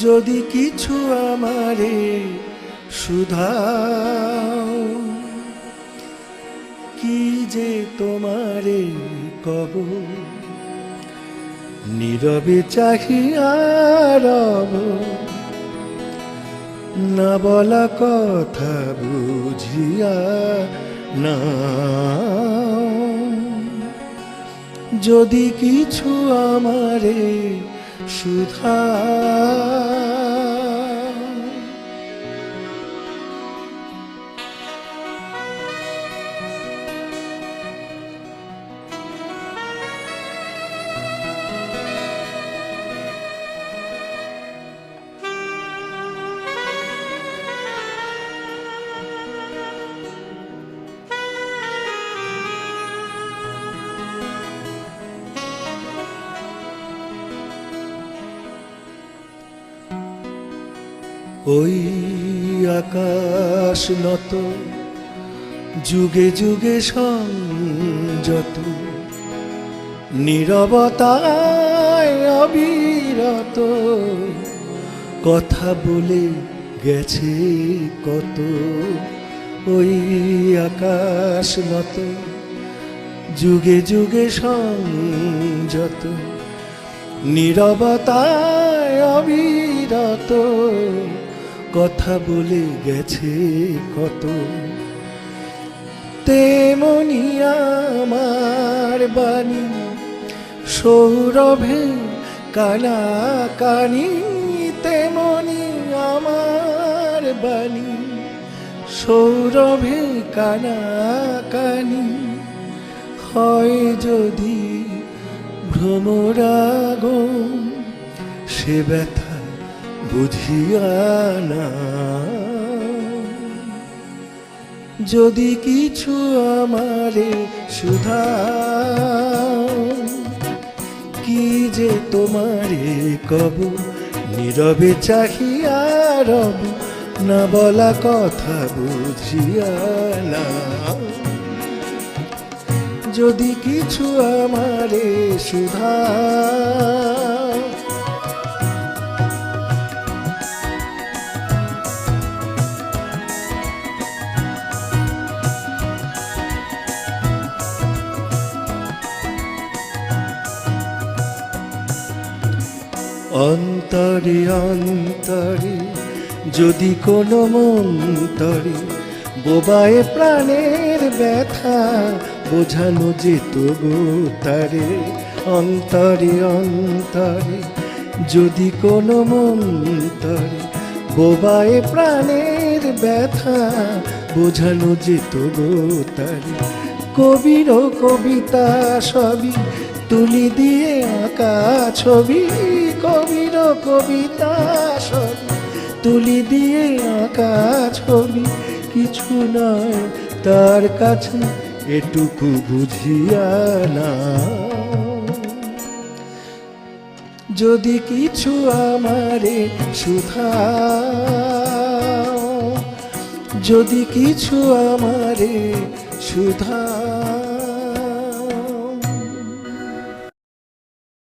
যদি কিছু আমারে শুধাও, কি যে তোমারে কব, নীরবে চাহিয়া রব, না বলা কথা বুঝিয়া না। যদি কিছু আমারে শুধাও। ওই আকাশ নত, যুগে যুগে সংযত, নীরবতায় অবিরত, কথা বলে গেছে কত। ওই আকাশ নত, যুগে যুগে সংযত, নীরবতায় অবিরত, কথা বলে গেছে কত। তেমনি আমার বাণী সৌরভে কানাকানি, তেমনি আমার বাণী সৌরভে কানাকানি, হয় যদি ভ্রমরাগ সে ব্যথা বুঝিয়া না। যদি কিছু আমারে শুধাও, কি যে তোমারে কব, নীরবে চাহিয়া রব, না বলা কথা বুঝিয়া না। যদি কিছু আমারে শুধাও। অন্তরে অন্তরে যদি কোনো মন্তরে বোবায় প্রাণের ব্যথা বোঝানো যেত গো তারে। অন্তরে অন্তরে যদি কোনো মন্তরে বোবায় প্রাণের ব্যথা বোঝানো যেত গো তারে। কবির কবিতা সবই তুলি দিয়ে আঁকা ছবি, কবির কবিতা সবই তুলি দিয়ে আঁকা ছবি, কিছু নয় তার কাছে এটুকু বুঝিয়া না। যদি কিছু আমারে শুধাও, যদি কিছু আমারে শুধাও।